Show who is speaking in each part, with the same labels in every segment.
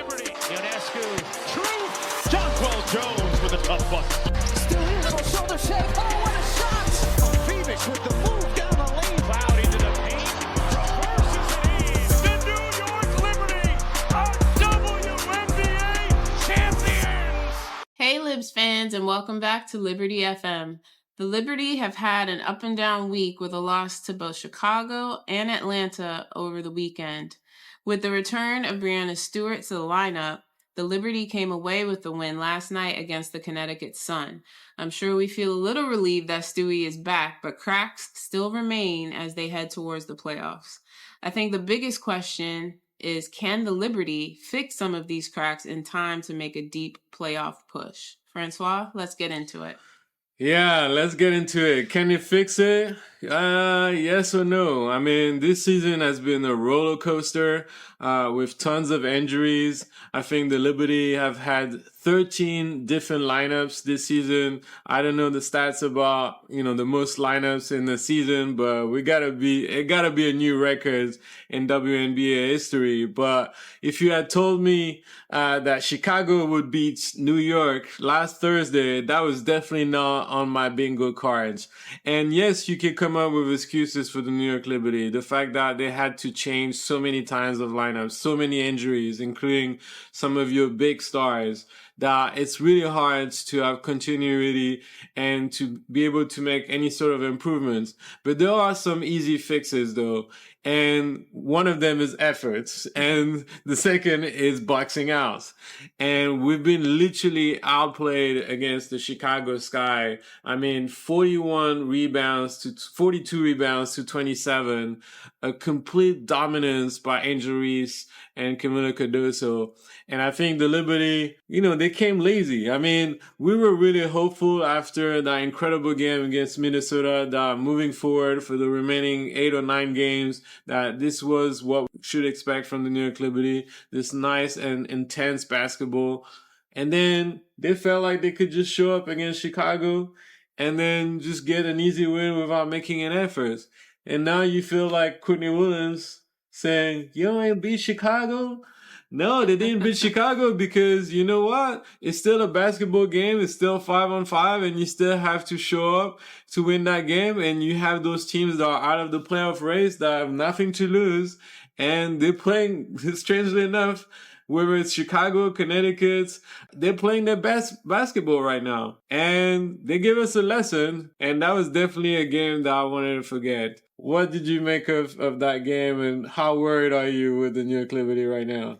Speaker 1: Liberty. Ionescu, Truth. Jonquel Jones with a tough one.
Speaker 2: Stewie, little shoulder shake. Oh, what a shot!
Speaker 1: Phoenix with the move down the lane. Cloud into the paint. Reverses it in. The New York Liberty are WNBA champions.
Speaker 3: Hey Libs fans, and welcome back to Liberty FM. The Liberty have had an up and down week with a loss to both Chicago and Atlanta over the weekend. With the return of Breanna Stewart to the lineup, the Liberty came away with the win last night against the Connecticut Sun. I'm sure we feel a little relieved that Stewie is back, but cracks still remain as they head towards the playoffs. I think the biggest question is, can the Liberty fix some of these cracks in time to make a deep playoff push? François, let's get into it.
Speaker 4: Yeah, let's get into it. Can you fix it? Yes or no? I mean, this season has been a roller coaster with tons of injuries. I think the Liberty have had 13 different lineups this season. I don't know the stats about, the most lineups in the season, but it gotta be a new record in WNBA history. But if you had told me that Chicago would beat New York last Thursday, that was definitely not on my bingo cards. And yes, you can come up with excuses for the New York Liberty. The fact that they had to change so many times of lineups, so many injuries, including some of your big stars, that it's really hard to have continuity and to be able to make any sort of improvements. But there are some easy fixes though. And one of them is efforts. And the second is boxing out. And we've been literally outplayed against the Chicago Sky. I mean, 42 rebounds to 27. A complete dominance by Angel Reese and Camila Cardoso. And I think the Liberty, they came lazy. I mean, we were really hopeful after that incredible game against Minnesota that moving forward for the remaining 8 or 9 games, that this was what we should expect from the New York Liberty, this nice and intense basketball. And then they felt like they could just show up against Chicago and then just get an easy win without making an effort. And now you feel like Courtney Williams saying, you ain't beat Chicago? No, they didn't beat Chicago because you know what? It's still a basketball game. It's still 5-on-5 and you still have to show up to win that game. And you have those teams that are out of the playoff race that have nothing to lose. And they're playing, strangely enough, whether it's Chicago, Connecticut, they're playing their best basketball right now. And they give us a lesson. And that was definitely a game that I wanted to forget. What did you make of that game and how worried are you with the New York Liberty right now?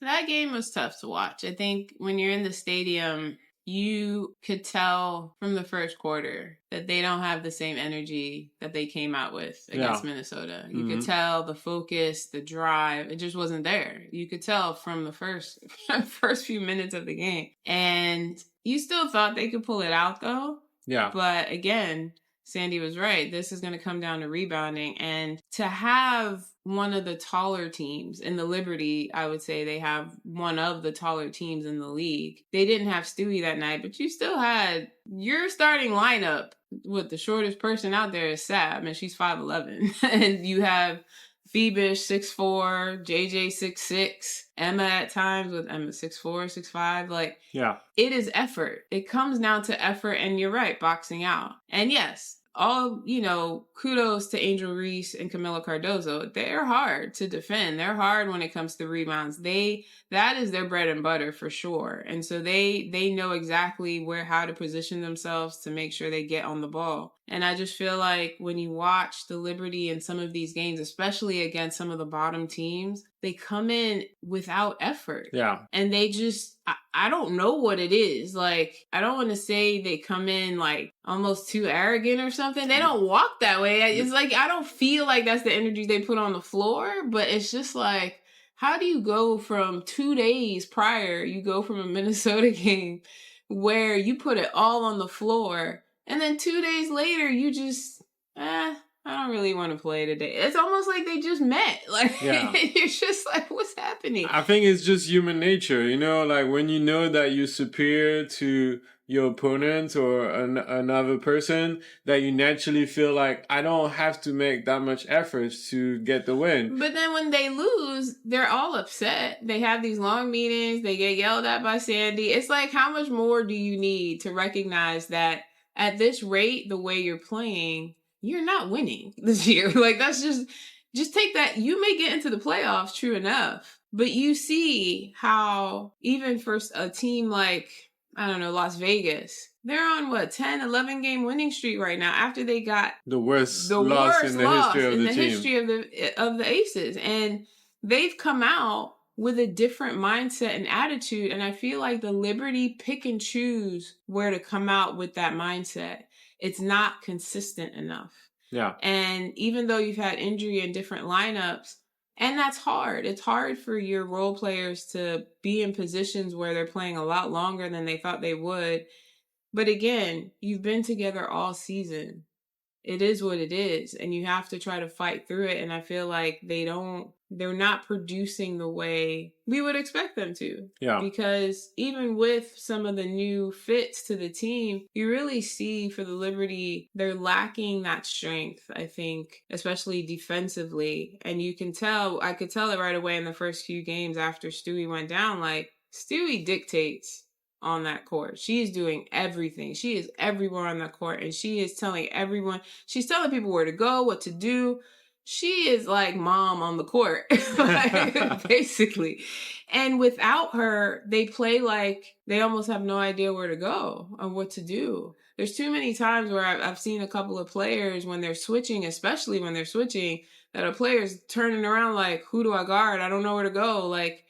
Speaker 3: That game was tough to watch. I think when you're in the stadium, you could tell from the first quarter that they don't have the same energy that they came out with against Minnesota. You could tell the focus, the drive, it just wasn't there. You could tell from the first few minutes of the game. And you still thought they could pull it out though.
Speaker 4: Yeah.
Speaker 3: But again, Sandy was right. This is going to come down to rebounding. And to have one of the taller teams in the Liberty, I would say they have one of the taller teams in the league. They didn't have Stewie that night, but you still had your starting lineup with the shortest person out there is Sab, and she's 5'11". And you have Phoebus 6'4", JJ 6'6", Emma at times with Emma 6'4", 6'5". Like,
Speaker 4: yeah,
Speaker 3: it is effort. It comes down to effort, and you're right, boxing out. And yes, all, kudos to Angel Reese and Camila Cardoso. They're hard to defend. They're hard when it comes to rebounds. That is their bread and butter for sure. And so they know exactly how to position themselves to make sure they get on the ball. And I just feel like when you watch the Liberty in some of these games, especially against some of the bottom teams, they come in without effort.
Speaker 4: Yeah.
Speaker 3: And they just, I don't know what it is. Like, I don't want to say they come in like almost too arrogant or something. They don't walk that way. It's like, I don't feel like that's the energy they put on the floor, but it's just like, how do you go from 2 days prior, you go from a Minnesota game where you put it all on the floor, and then 2 days later, you just, I don't really want to play today. It's almost like they just met. Like, You're just like, what's happening?
Speaker 4: I think it's just human nature, like when you know that you're superior to your opponent or another person, that you naturally feel like, I don't have to make that much effort to get the win.
Speaker 3: But then when they lose, they're all upset. They have these long meetings. They get yelled at by Sandy. It's like, how much more do you need to recognize that at this rate, the way you're playing, you're not winning this year? Like, that's just take that. You may get into the playoffs, true enough, but you see how even for a team like, I don't know, Las Vegas, they're on what, 10, 11 game winning streak right now after they got
Speaker 4: the worst loss in the history of the team.
Speaker 3: History of the Aces. And they've come out with a different mindset and attitude. And I feel like the Liberty pick and choose where to come out with that mindset. It's not consistent enough.
Speaker 4: Yeah.
Speaker 3: And even though you've had injury in different lineups, and that's hard. It's hard for your role players to be in positions where they're playing a lot longer than they thought they would. But again, you've been together all season. It is what it is. And you have to try to fight through it. And I feel like they're not producing the way we would expect them to.
Speaker 4: Yeah.
Speaker 3: Because even with some of the new fits to the team, you really see for the Liberty, they're lacking that strength, I think, especially defensively. And you can tell, I could tell it right away in the first few games after Stewie went down, like, Stewie dictates on that court. She is doing everything. She is everywhere on that court, and she is telling everyone, she's telling people where to go, what to do. She is like mom on the court, like, basically. And without her, they play like they almost have no idea where to go or what to do. There's too many times where I've seen a couple of players when they're switching, especially when they're switching, that a player's turning around like, who do I guard? I don't know where to go. Like,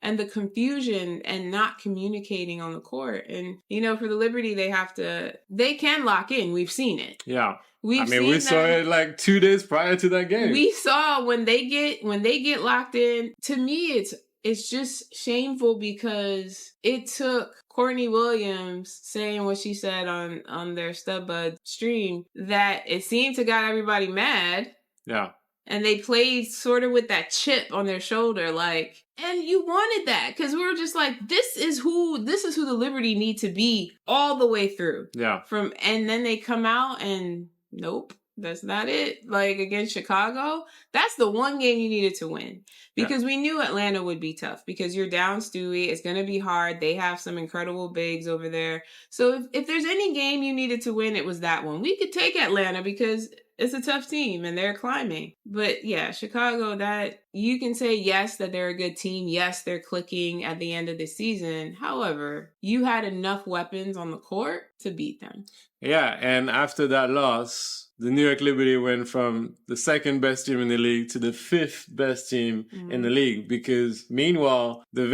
Speaker 3: and the confusion and not communicating on the court. And, you know, for the Liberty, they can lock in. We've seen it.
Speaker 4: Yeah.
Speaker 3: We
Speaker 4: saw it like 2 days prior to that game.
Speaker 3: We saw when they get locked in, to me, it's just shameful because it took Courtney Williams saying what she said on their StubBud stream, that it seemed to got everybody mad.
Speaker 4: Yeah.
Speaker 3: And they played sort of with that chip on their shoulder, like, and you wanted that because we were just like, this is who the Liberty need to be all the way through.
Speaker 4: Yeah.
Speaker 3: And then they come out and nope, that's not it. Like against Chicago, that's the one game you needed to win because we knew Atlanta would be tough because you're down Stewie. It's going to be hard. They have some incredible bigs over there. So if there's any game you needed to win, it was that one. We could take Atlanta because it's a tough team and they're climbing. But yeah, Chicago, that you can say, yes, that they're a good team. Yes, they're clicking at the end of the season. However, you had enough weapons on the court to beat them.
Speaker 4: Yeah, and after that loss, the New York Liberty went from the second best team in the league to the fifth best team in the league because meanwhile, the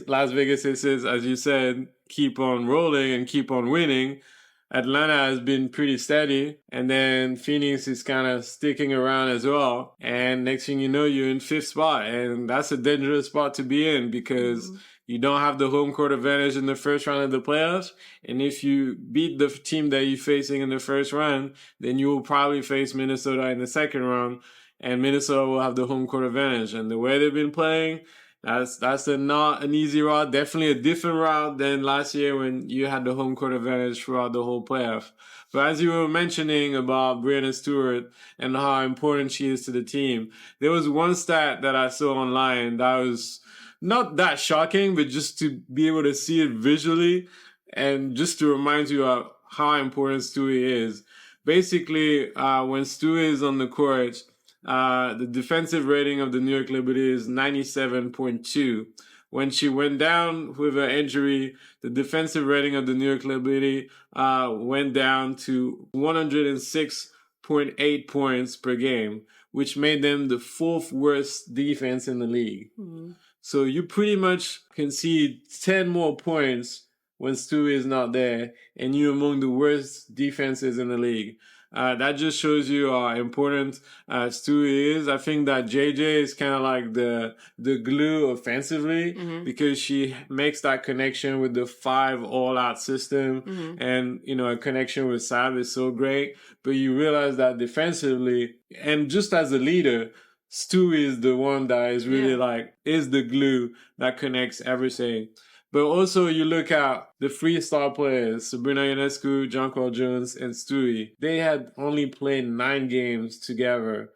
Speaker 4: Las Vegas Aces, as you said, keep on rolling and keep on winning. Atlanta has been pretty steady, and then Phoenix is kind of sticking around as well. And next thing you know, you're in fifth spot, and that's a dangerous spot to be in because you don't have the home court advantage in the first round of the playoffs. And if you beat the team that you're facing in the first round, then you will probably face Minnesota in the second round, and Minnesota will have the home court advantage. And the way they've been playing, that's not an easy route. Definitely a different route than last year when you had the home court advantage throughout the whole playoff. But as you were mentioning about Breanna Stewart and how important she is to the team, there was one stat that I saw online that was not that shocking, but just to be able to see it visually and just to remind you of how important Stewie is. Basically, when Stewie is on the court, the defensive rating of the New York Liberty is 97.2. When she went down with her injury, the defensive rating of the New York Liberty went down to 106.8 points per game, which made them the fourth worst defense in the league. Mm-hmm. So you pretty much concede 10 more points when Stewie is not there, and you're among the worst defenses in the league. That just shows you how important Stewie is. I think that JJ is kind of like the glue offensively because she makes that connection with the 5 all-out system, and a connection with Sav is so great. But you realize that defensively, and just as a leader, Stewie is the one that is really is the glue that connects everything. But also you look at the 3 star players, Sabrina Ionescu, Jonquel Jones, and Stewie. They had only played 9 games together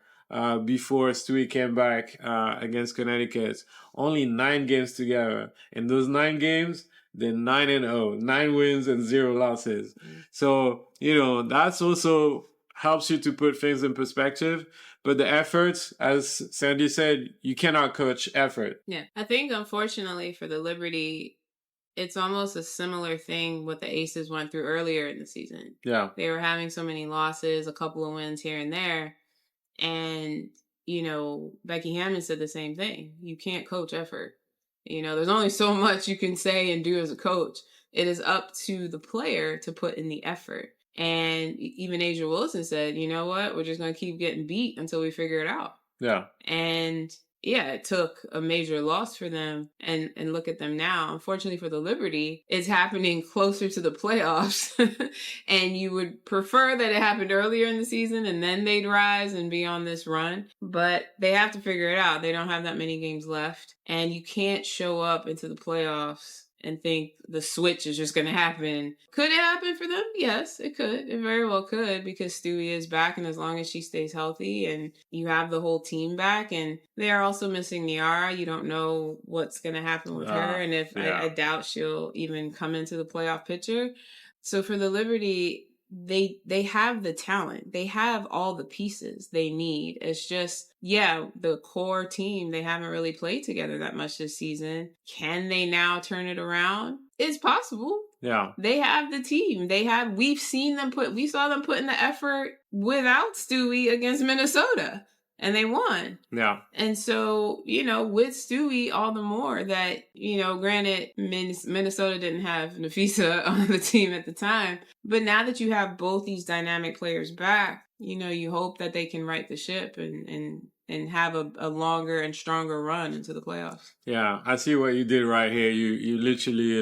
Speaker 4: before Stewie came back against Connecticut. Only 9 games together. In those 9 games, they're 9-0, 9 wins and 0 losses. So, that's also helps you to put things in perspective. But the efforts, as Sandy said, you cannot coach effort.
Speaker 3: Yeah. I think, unfortunately, for the Liberty, it's almost a similar thing what the Aces went through earlier in the season.
Speaker 4: Yeah.
Speaker 3: They were having so many losses, a couple of wins here and there. And, Becky Hammond said the same thing. You can't coach effort. There's only so much you can say and do as a coach. It is up to the player to put in the effort. And even Asia Wilson said, you know what? We're just going to keep getting beat until we figure it out.
Speaker 4: Yeah.
Speaker 3: And yeah, it took a major loss for them, and look at them now. Unfortunately for the Liberty, it's happening closer to the playoffs, and you would prefer that it happened earlier in the season and then they'd rise and be on this run, but they have to figure it out. They don't have that many games left, and you can't show up into the playoffs and think the switch is just going to happen. Could it happen for them? Yes, it could. It very well could, because Stewie is back, and as long as she stays healthy and you have the whole team back, and they are also missing Niara. You don't know what's going to happen with her, and I doubt she'll even come into the playoff picture. So for the Liberty, they have the talent. They have all the pieces they need. It's just, the core team, they haven't really played together that much this season. Can they now turn it around? It's possible.
Speaker 4: Yeah.
Speaker 3: They have the team. We saw them put in the effort without Stewie against Minnesota, and they won.
Speaker 4: Yeah.
Speaker 3: And so, with Stewie, all the more that, granted, Minnesota didn't have Nafisa on the team at the time. But now that you have both these dynamic players back, you hope that they can right the ship and have a longer and stronger run into the playoffs.
Speaker 4: Yeah, I see what you did right here. You literally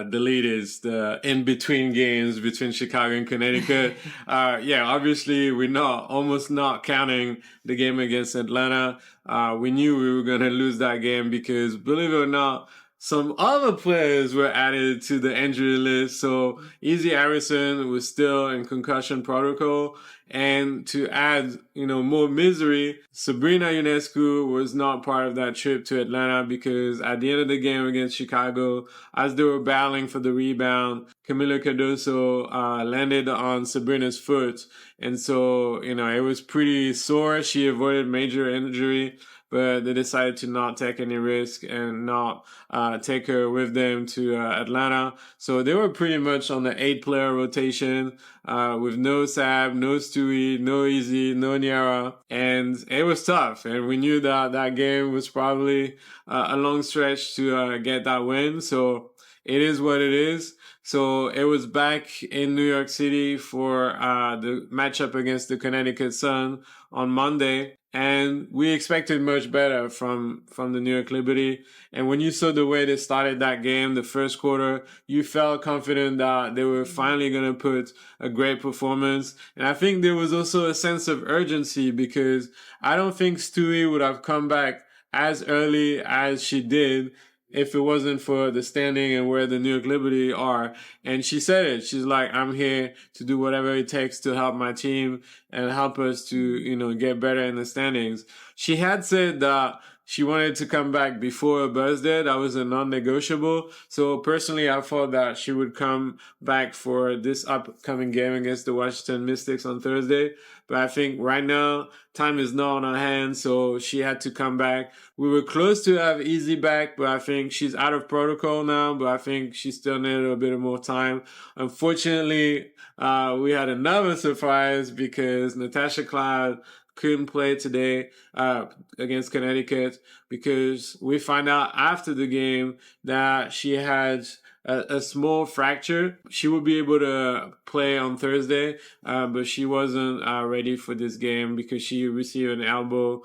Speaker 4: deleted the in-between games between Chicago and Connecticut. Obviously we're almost not counting the game against Atlanta. We knew we were going to lose that game because, believe it or not, some other players were added to the injury list. So Easy Harrison was still in concussion protocol. And to add, more misery, Sabrina Ionescu was not part of that trip to Atlanta because at the end of the game against Chicago, as they were battling for the rebound, Camila Cardoso landed on Sabrina's foot. And so, it was pretty sore. She avoided major injury, but they decided to not take any risk and not take her with them to Atlanta. So they were pretty much on the 8-player rotation with no Sab, no Stewie, no Easy, no Niara. And it was tough. And we knew that game was probably a long stretch to get that win. So it is what it is. So it was back in New York City for the matchup against the Connecticut Sun on Monday. And we expected much better from the New York Liberty. And when you saw the way they started that game, the first quarter, you felt confident that they were finally going to put a great performance. And I think there was also a sense of urgency because I don't think Stewie would have come back as early as she did if it wasn't for the standing and where the New York Liberty are. And she said it. She's like, I'm here to do whatever it takes to help my team and help us to, get better in the standings. She had said that she wanted to come back before her birthday. That was a non-negotiable. So personally, I thought that she would come back for this upcoming game against the Washington Mystics on Thursday. But I think right now, time is not on her hands, so she had to come back. We were close to have Easy back, but I think she's out of protocol now, but I think she still needed a bit more time. Unfortunately, we had another surprise because Natasha Cloud couldn't play today against Connecticut because we found out after the game that she had a small fracture. She would be able to play on Thursday, but she wasn't ready for this game because she received an elbow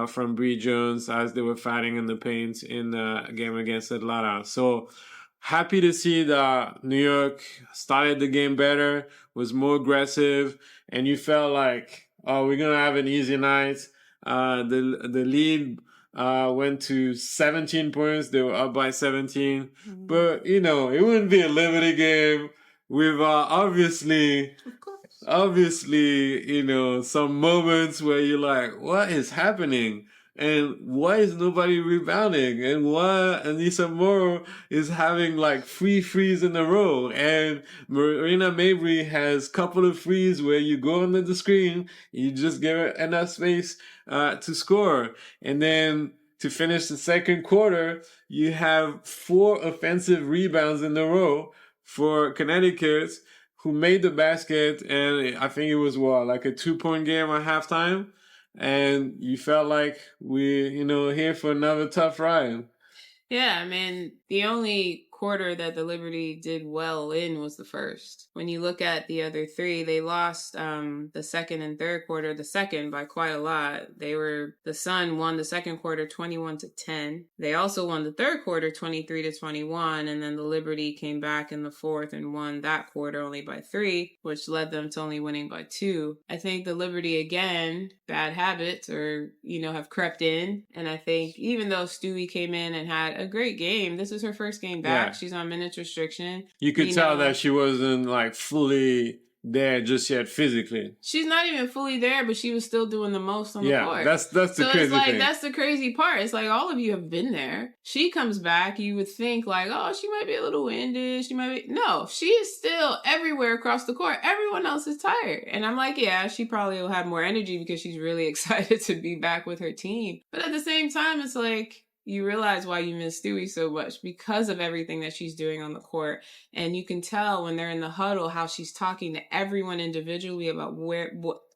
Speaker 4: from Bree Jones as they were fighting in the paint in the game against Atlanta. So happy to see that New York started the game better, was more aggressive, and you felt like, oh, we're going to have an easy night. The lead went to 17 points. They were up by 17. But, it wouldn't be a Liberty game with obviously obviously, some moments where you're like, what is happening? And why is nobody rebounding? And why Anissa Moore is having like 3 threes in a row? And Marina Mabry has a couple of threes where you go under the screen, you just give her enough space to score. And then to finish the second quarter, you have 4 offensive rebounds in a row for Connecticut, who made the basket, and I think it was like a 2-point game at halftime, and you felt like we're here for another tough ride.
Speaker 3: Yeah, I mean, the only quarter that the Liberty did well in was the first. When you look at the other 3, they lost the second and third quarter. The second by quite a lot. The Sun won the second quarter 21-10. They also won the third quarter 23-21, and then the Liberty came back in the fourth and won that quarter only by 3, which led them to only winning by 2. I think the Liberty, again, bad habits have crept in, and I think even though Stewie came in and had a great game, this is her first game back. Yeah. She's on minutes restriction.
Speaker 4: You could tell that she wasn't like fully there just yet physically.
Speaker 3: She's not even fully there, but she was still doing the most on the court.
Speaker 4: Yeah, that's the crazy thing.
Speaker 3: That's the crazy part. It's like all of you have been there. She comes back, you would think like, oh, she might be a little winded. No, she is still everywhere across the court. Everyone else is tired. And I'm like, yeah, she probably will have more energy because she's really excited to be back with her team. But at the same time, it's like, you realize why you miss Stewie so much because of everything that she's doing on the court. And you can tell when they're in the huddle how she's talking to everyone individually about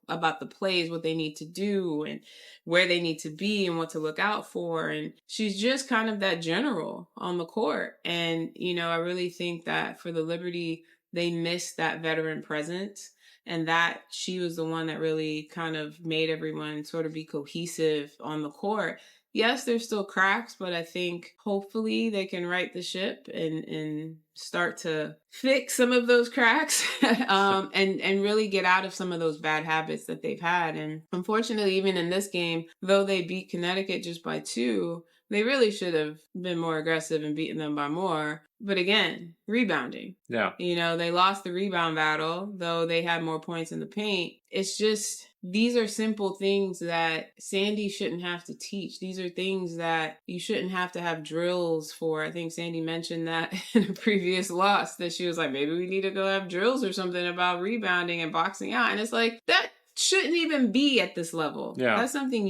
Speaker 3: about the plays, what they need to do and where they need to be and what to look out for. And she's just kind of that general on the court. And, I really think that for the Liberty, they missed that veteran presence. And that she was the one that really kind of made everyone sort of be cohesive on the court. Yes, there's still cracks, but I think hopefully they can right the ship and start to fix some of those cracks and really get out of some of those bad habits that they've had. And unfortunately, even in this game, though they beat Connecticut just by 2, they really should have been more aggressive and beaten them by more. But again, rebounding.
Speaker 4: Yeah.
Speaker 3: They lost the rebound battle, though they had more points in the paint. It's just, these are simple things that Sandy shouldn't have to teach. These are things that you shouldn't have to have drills for. I think Sandy mentioned that in a previous loss, that she was like, maybe we need to go have drills or something about rebounding and boxing out. And it's like, that shouldn't even be at this level.
Speaker 4: Yeah.
Speaker 3: That's something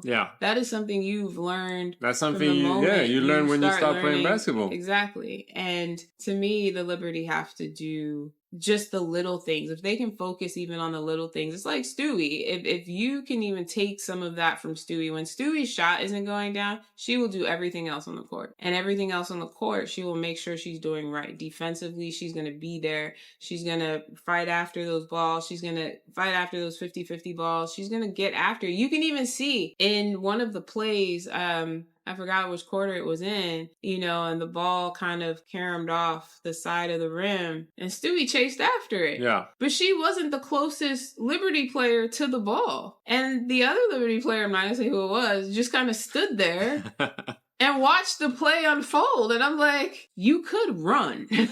Speaker 4: Yeah.
Speaker 3: That is something you've learned.
Speaker 4: That's something you learn when you start playing basketball.
Speaker 3: Exactly. And to me, the Liberty have to do just the little things. If they can focus even on the little things, it's like Stewie. If you can even take some of that from Stewie, when Stewie's shot isn't going down, she will do everything else on the court. And everything else on the court, she will make sure she's doing right. Defensively, she's going to be there. She's going to fight after those balls. She's going to fight after those 50-50 balls. She's going to get after. You can even see in one of the plays, I forgot which quarter it was in, and the ball kind of caromed off the side of the rim, and Stewie chased after it.
Speaker 4: Yeah.
Speaker 3: But she wasn't the closest Liberty player to the ball. And the other Liberty player, I'm not going to say who it was, just kind of stood there and watched the play unfold. And I'm like, you could run. And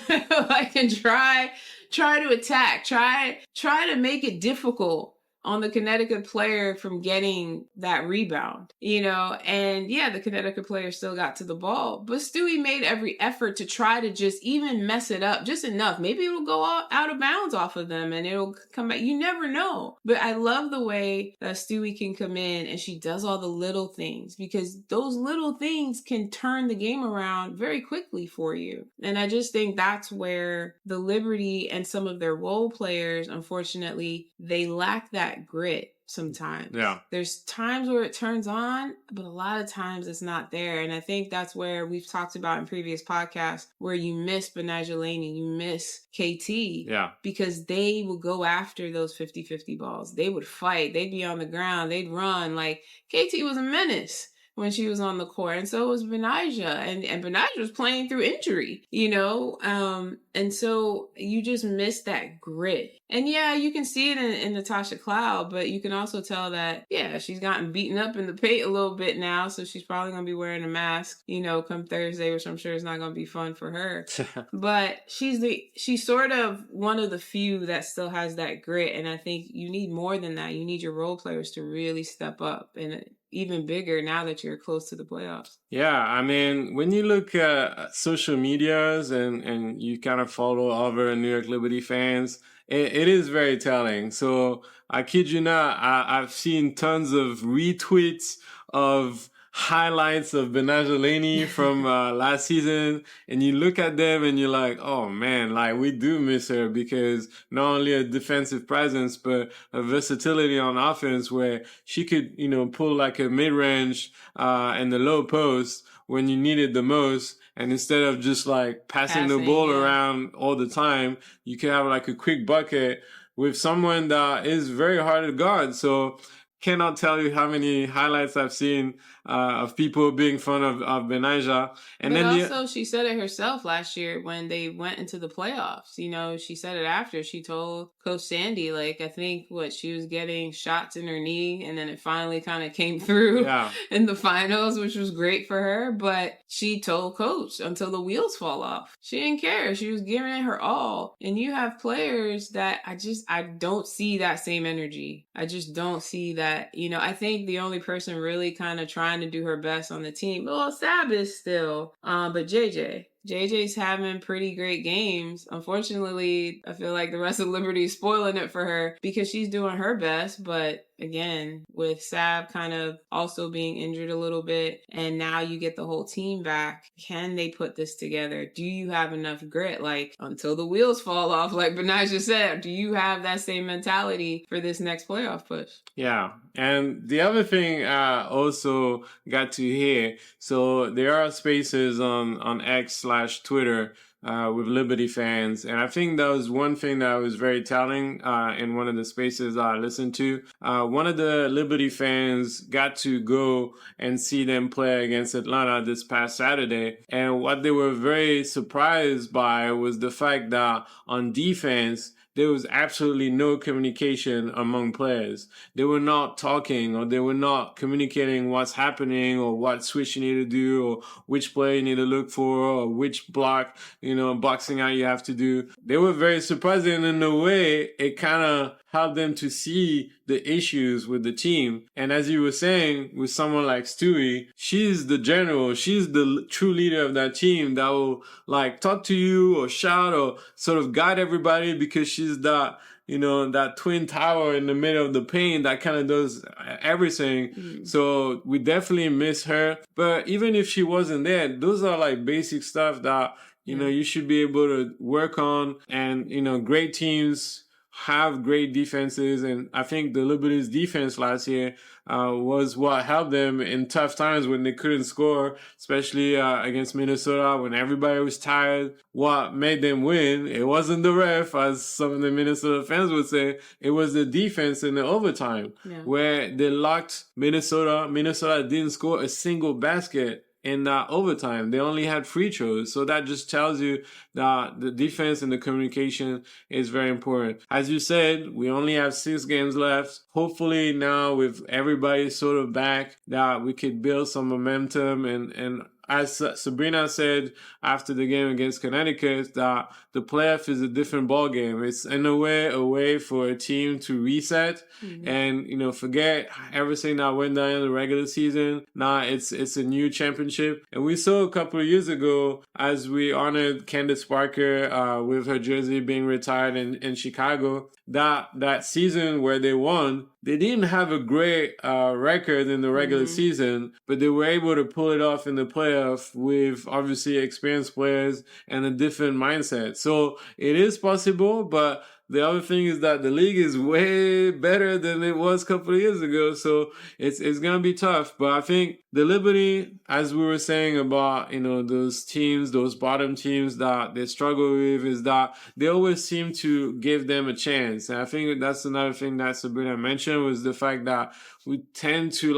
Speaker 3: try to attack. Try to make it difficult on the Connecticut player from getting that rebound, and yeah, the Connecticut player still got to the ball, but Stewie made every effort to try to just even mess it up just enough. Maybe it'll go out of bounds off of them and it'll come back. You never know. But I love the way that Stewie can come in and she does all the little things, because those little things can turn the game around very quickly for you. And I just think that's where the Liberty and some of their role players, unfortunately, they lack that grit sometimes.
Speaker 4: Yeah.
Speaker 3: There's times where it turns on, but a lot of times it's not there. And I think that's where we've talked about in previous podcasts, where you miss Benajelani, you miss KT.
Speaker 4: Yeah.
Speaker 3: Because they will go after those 50-50 balls. They would fight. They'd be on the ground. They'd run. Like, KT was a menace when she was on the court, and so was Benaja, and Benaja was playing through injury, and so you just miss that grit. And yeah, you can see it in Natasha Cloud, but you can also tell that, yeah, she's gotten beaten up in the paint a little bit now, so she's probably going to be wearing a mask, come Thursday, which I'm sure is not going to be fun for her. But she's sort of one of the few that still has that grit, and I think you need more than that. You need your role players to really step up, and even bigger now that you're close to the playoffs.
Speaker 4: Yeah, I mean, when you look at social medias and you kind of follow other New York Liberty fans, it is very telling. So I kid you not, I've seen tons of retweets of highlights of Benaja Laney from last season, and you look at them and you're like, oh man, like we do miss her, because not only a defensive presence but a versatility on offense where she could pull like a mid-range and the low post when you need it the most, and instead of just like passing the ball around all the time, you can have like a quick bucket with someone that is very hard to guard. So cannot tell you how many highlights I've seen of people being fun of Benaja. And
Speaker 3: but
Speaker 4: then
Speaker 3: also she said it herself last year when they went into the playoffs. She said it after. She told Coach Sandy, like, I think she was getting shots in her knee, and then it finally kind of came through in the finals, which was great for her. But she told Coach until the wheels fall off. She didn't care. She was giving it her all. And you have players that I don't see that same energy. I just don't see that. I think the only person really kind of trying to do her best on the team, well, Sab is still, but JJ's having pretty great games. Unfortunately, I feel like the rest of Liberty is spoiling it for her because she's doing her best. But again, with Sab kind of also being injured a little bit, and now you get the whole team back, can they put this together? Do you have enough grit? Like, until the wheels fall off, like Benaja said, do you have that same mentality for this next playoff push?
Speaker 4: Yeah. And the other thing I also got to hear, so there are spaces on X/Twitter with Liberty fans. And I think that was one thing that was very telling in one of the spaces I listened to. One of the Liberty fans got to go and see them play against Atlanta this past Saturday. And what they were very surprised by was the fact that on defense, there was absolutely no communication among players. They were not talking, or they were not communicating what's happening, or what switch you need to do, or which play you need to look for, or which boxing out you have to do. They were very surprising in a way. It kind of helped them to see the issues with the team. And as you were saying, with someone like Stewie, she's the general. She's the true leader of that team that will like talk to you or shout or sort of guide everybody, because she's that, that twin tower in the middle of the paint that kind of does everything. Mm-hmm. So we definitely miss her. But even if she wasn't there, those are like basic stuff that, you should be able to work on. And, great teams have great defenses, and I think the Liberty's defense last year was what helped them in tough times when they couldn't score, especially against Minnesota when everybody was tired. What made them win, it wasn't the ref, as some of the Minnesota fans would say. It was the defense in the overtime where they locked Minnesota. Minnesota didn't score a single basket in that overtime. They only had free throws. So that just tells you that the defense and the communication is very important. As you said, we only have 6 games left. Hopefully now with everybody sort of back, that we could build some momentum, and as Sabrina said after the game against Connecticut, that the playoff is a different ballgame. It's in a way for a team to reset and, forget everything that went down in the regular season. Now it's a new championship. And we saw a couple of years ago, as we honored Candace Parker with her jersey being retired in Chicago, that season where they won, they didn't have a great record in the regular season, but they were able to pull it off in the playoff with obviously experienced players and a different mindset. So it is possible, but the other thing is that the league is way better than it was a couple of years ago. So it's going to be tough. But I think the Liberty, as we were saying about, those teams, those bottom teams that they struggle with, is that they always seem to give them a chance. And I think that's another thing that Sabrina mentioned, was the fact that we tend to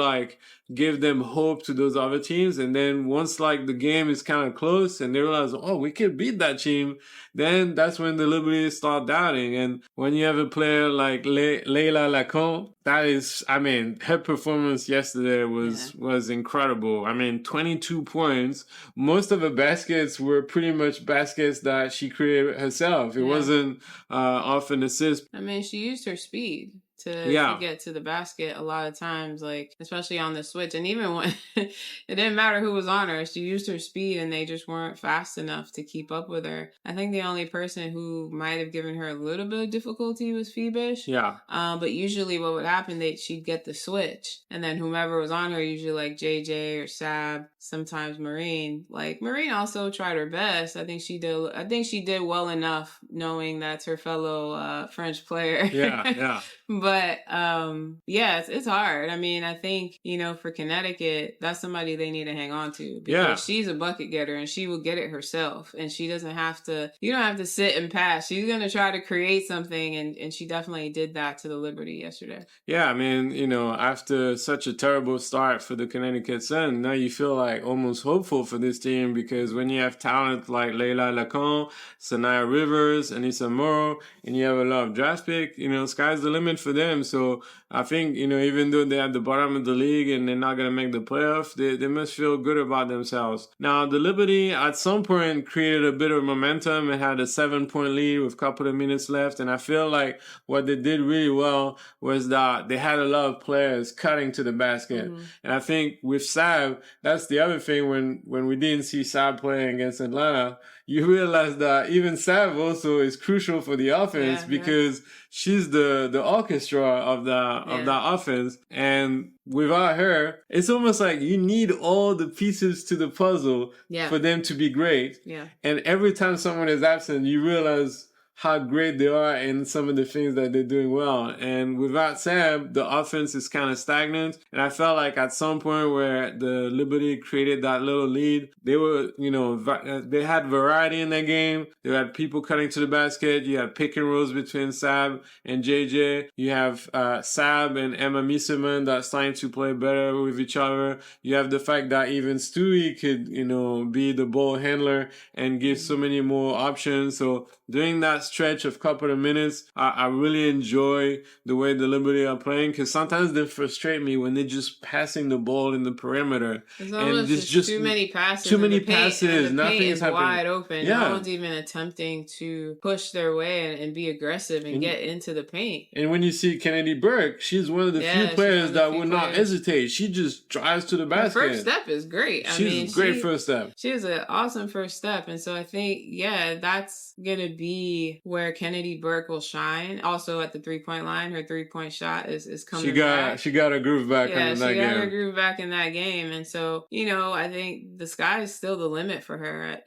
Speaker 4: give them hope to those other teams. And then once like the game is kind of close and they realize, oh, we can beat that team, then that's when the Liberty start doubting. And when you have a player like Leila Lacombe, that is, I mean, her performance yesterday was incredible. I mean, 22 points. Most of her baskets were pretty much baskets that she created herself. It wasn't off an assist.
Speaker 3: I mean, she used her speed to get to the basket a lot of times, like especially on the switch. And even when it didn't matter who was on her, she used her speed and they just weren't fast enough to keep up with her. I think the only person who might have given her a little bit of difficulty was Phoebish.
Speaker 4: Yeah.
Speaker 3: But usually what would happen, she'd get the switch. And then whomever was on her, usually like JJ or Sab, sometimes Marine. Like Marine also tried her best. I think she did well enough knowing that's her fellow French player.
Speaker 4: Yeah.
Speaker 3: But it's hard. I mean, I think, for Connecticut, that's somebody they need to hang on to because she's a bucket getter and she will get it herself. And she doesn't have to, you don't have to sit and pass. She's going to try to create something. And she definitely did that to the Liberty yesterday.
Speaker 4: Yeah, I mean, after such a terrible start for the Connecticut Sun, now you feel like almost hopeful for this team because when you have talent like Leila Lacombe, Sanaya Rivers, Anissa Morrow, and you have a lot of draft pick, sky's the limit for them. So I think, even though they're at the bottom of the league and they're not going to make the playoff, they must feel good about themselves. Now, the Liberty at some point created a bit of momentum and had a 7-point lead with a couple of minutes left. And I feel like what they did really well was that they had a lot of players cutting to the basket. Mm-hmm. And I think with Sab, that's the other thing when we didn't see Sab playing against Atlanta, you realize that even Sav also is crucial for the offense because she's the orchestra of that offense. And without her, it's almost like you need all the pieces to the puzzle for them to be great. Yeah. And every time someone is absent, you realize how great they are in some of the things that they're doing well. And without Sam, the offense is kind of stagnant. And I felt like at some point where the Liberty created that little lead, they were, they had variety in their game. They had people cutting to the basket. You had pick and rolls between Sab and JJ. You have Sab and Emma Miseman that's starting to play better with each other. You have the fact that even Stewie could, be the ball handler and give so many more options. So during that stretch of couple of minutes, I really enjoy the way the Liberty are playing because sometimes they frustrate me when they're just passing the ball in the perimeter.
Speaker 3: It's almost just too many passes.
Speaker 4: Nothing is happening.
Speaker 3: Wide open. Yeah. No one's even attempting to push their way and be aggressive and get into the paint.
Speaker 4: And when you see Kennedy Burke, she's one of the few players that would not hesitate. She just drives to the basket.
Speaker 3: Her first step is great.
Speaker 4: She's a great first step.
Speaker 3: She has an awesome first step. And so I think, that's going to be where Kennedy Burke will shine. Also at the 3-point line, her 3-point shot is coming back.
Speaker 4: She got her groove back in that game.
Speaker 3: Yeah, she got her groove back in that game. And so, I think the sky is still the limit for her.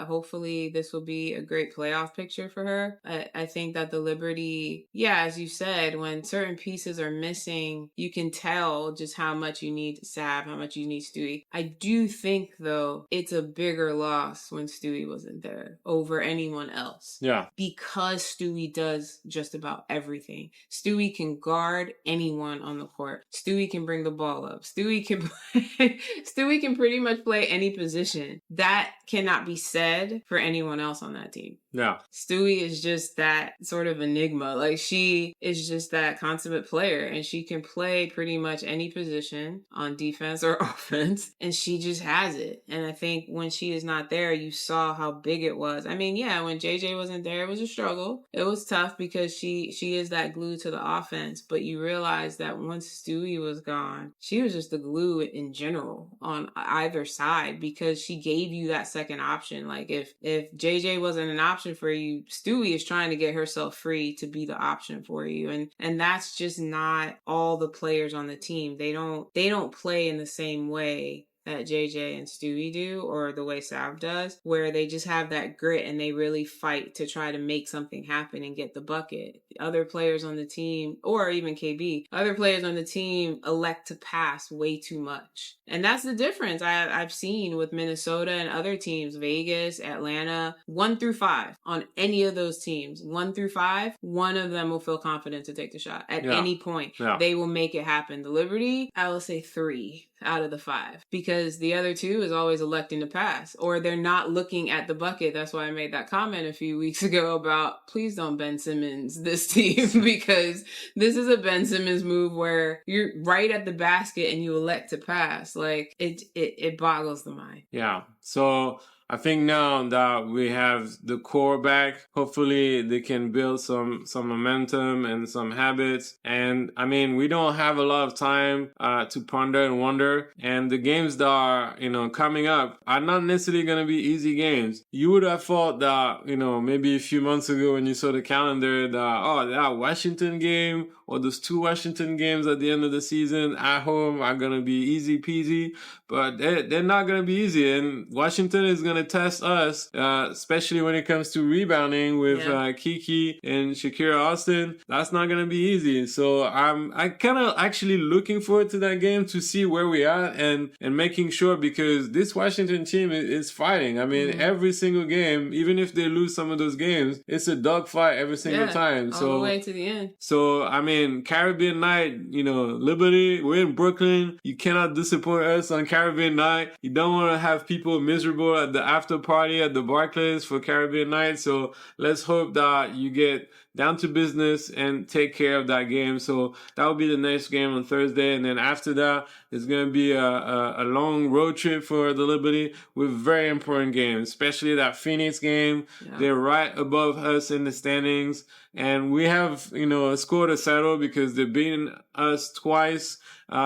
Speaker 3: Hopefully this will be a great playoff picture for her. I think that the Liberty, as you said, when certain pieces are missing, you can tell just how much you need Sab, how much you need Stewie. I do think, though, it's a bigger loss when Stewie wasn't there over anyone else.
Speaker 4: Yeah.
Speaker 3: Because Stewie does just about everything. Stewie can guard anyone on the court. Stewie can bring the ball up. Stewie can pretty much play any position. That cannot be said for anyone else on that team.
Speaker 4: Yeah.
Speaker 3: Stewie is just that sort of enigma. Like, she is just that consummate player and she can play pretty much any position on defense or offense and she just has it. And I think when she is not there, you saw how big it was. I mean, when JJ wasn't there, it was a struggle. It was tough because she is that glue to the offense, but you realize that once Stewie was gone, she was just the glue in general on either side because she gave you that second option. Like if JJ wasn't an option for you, Stewie is trying to get herself free to be the option for you. And that's just not all the players on the team. They don't play in the same way that JJ and Stewie do, or the way Sav does, where they just have that grit and they really fight to try to make something happen and get the bucket. Other players on the team, or even KB, other players on the team elect to pass way too much. And that's the difference I've seen with Minnesota and other teams, Vegas, Atlanta, 1 through 5. On any of those teams, 1 through 5, one of them will feel confident to take the shot at any point. Yeah. They will make it happen. The Liberty, I will say 3. out of the 5 because the other 2 is always electing to pass, or they're not looking at the bucket. That's why I made that comment a few weeks ago about please don't Ben Simmons this team because this is a Ben Simmons move where you're right at the basket and you elect to pass. Like it boggles the mind.
Speaker 4: Yeah. So I think now that we have the core back, hopefully they can build some momentum and some habits. And I mean, we don't have a lot of time to ponder and wonder. And the games that are, coming up are not necessarily going to be easy games. You would have thought that, maybe a few months ago when you saw the calendar that Washington game or those 2 Washington games at the end of the season at home are going to be easy peasy. But they're not going to be easy. And Washington is going to test us, especially when it comes to rebounding with Kiki and Shakira Austin. That's not going to be easy. So I kind of actually looking forward to that game to see where we are and making sure, because this Washington team is fighting. I mean, every single game, even if they lose some of those games, it's a dogfight every single time.
Speaker 3: All the way to the end.
Speaker 4: So, I mean, Caribbean night, Liberty, we're in Brooklyn. You cannot disappoint us on Caribbean night. You don't want to have people miserable at the after party at the Barclays for Caribbean night. So let's hope that you get down to business and take care of that game. So that will be the next game on Thursday. And then after that, it's going to be a long road trip for the Liberty with very important games, especially that Phoenix game. Yeah. They're right above us in the standings. And we have, a score to settle because they've beaten us twice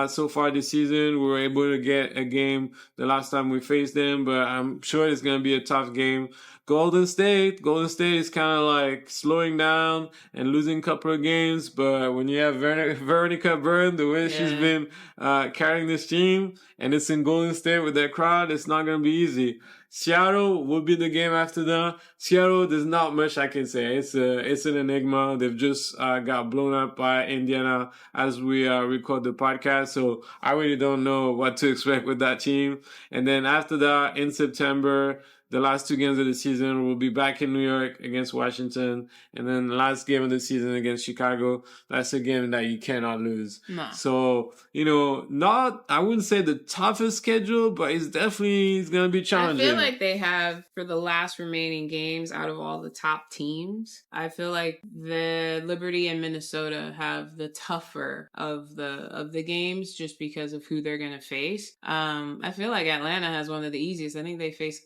Speaker 4: so far this season. We were able to get a game the last time we faced them, but I'm sure it's going to be a tough game. Golden State is kind of like slowing down and losing a couple of games, but when you have Veronica Byrne, the way she's been carrying this team, and it's in Golden State with that crowd, it's not going to be easy. Seattle will be the game after that. Seattle, there's not much I can say. It's an enigma. They've just got blown up by Indiana as we record the podcast, so I really don't know what to expect with that team. And then after that, in September, the last 2 games of the season, we'll be back in New York against Washington. And then the last game of the season against Chicago. That's a game that you cannot lose.
Speaker 3: No.
Speaker 4: So, I wouldn't say the toughest schedule, but it's going to be challenging.
Speaker 3: I feel like they have, for the last remaining games out of all the top teams, I feel like the Liberty and Minnesota have the tougher of the games just because of who they're going to face. I feel like Atlanta has one of the easiest. I think they face,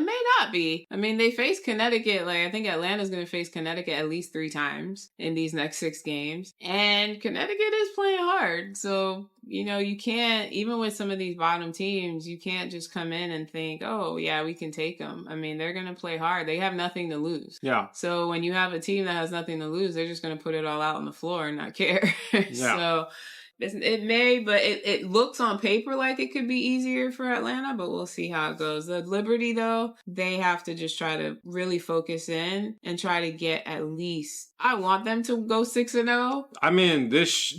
Speaker 3: it may not be. I mean, they face Connecticut. I think Atlanta's going to face Connecticut at least 3 times in these next 6 games. And Connecticut is playing hard. So, you can't, even with some of these bottom teams, you can't just come in and think, oh, yeah, we can take them. I mean, they're going to play hard. They have nothing to lose.
Speaker 4: Yeah.
Speaker 3: So when you have a team that has nothing to lose, they're just going to put it all out on the floor and not care. Yeah. So it may, but it looks on paper like it could be easier for Atlanta, but we'll see how it goes. The Liberty, though, they have to just try to really focus in and try to get at least, I want them to go 6-0.
Speaker 4: I mean, this should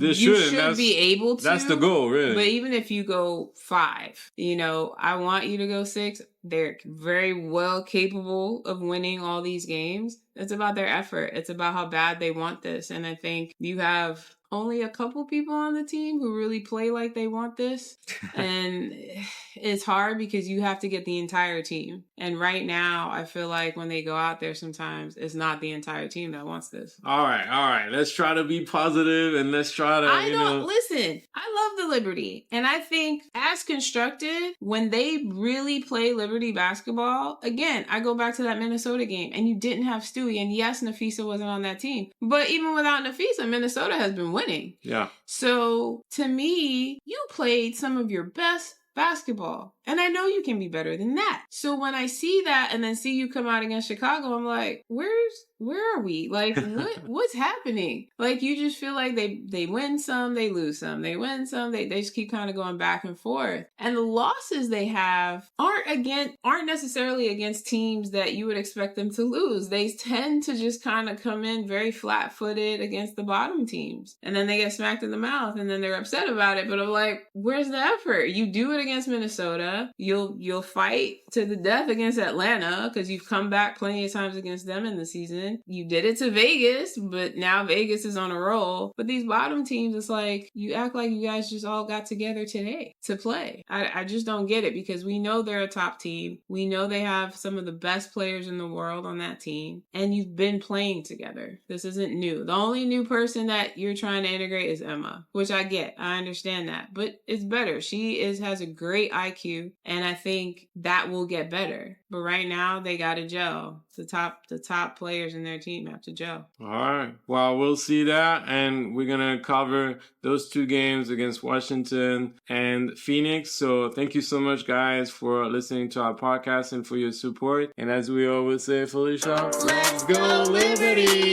Speaker 3: be able to.
Speaker 4: That's the goal, really.
Speaker 3: But even if you go 5, I want you to go 6. They're very well capable of winning all these games. It's about their effort. It's about how bad they want this. And I think you have only a couple people on the team who really play like they want this. And it's hard because you have to get the entire team. And right now, I feel like when they go out there sometimes, it's not the entire team that wants this.
Speaker 4: All right. Let's try to be positive and let's try to,
Speaker 3: Listen, I love the Liberty. And I think as constructed, when they really play Liberty basketball, again, I go back to that Minnesota game and you didn't have Stewie. And yes, Nafisa wasn't on that team. But even without Nafisa, Minnesota has been winning.
Speaker 4: Yeah.
Speaker 3: So to me, you played some of your best basketball. And I know you can be better than that. So when I see that and then see you come out against Chicago, I'm like, where are we? Like, what's happening? Like, you just feel like they win some, they lose some. They win some, they just keep kind of going back and forth. And the losses they have aren't necessarily against teams that you would expect them to lose. They tend to just kind of come in very flat-footed against the bottom teams. And then they get smacked in the mouth and then they're upset about it. But I'm like, where's the effort? You do it against Minnesota. Atlanta. You'll fight to the death against Atlanta because you've come back plenty of times against them in the season. You did it to Vegas, but now Vegas is on a roll. But these bottom teams, it's like you act like you guys just all got together today to play. I just don't get it because we know they're a top team. We know they have some of the best players in the world on that team, and you've been playing together. This isn't new. The only new person that you're trying to integrate is Emma, which I get. I understand that, but it's better. She has a great IQ, and I think that will get better. But right now, they got to gel. The top players in their team have to gel.
Speaker 4: All right. Well, we'll see that, and we're gonna cover those two games against Washington and Phoenix. So thank you so much, guys, for listening to our podcast and for your support. And as we always say, Felicia, let's go Liberty!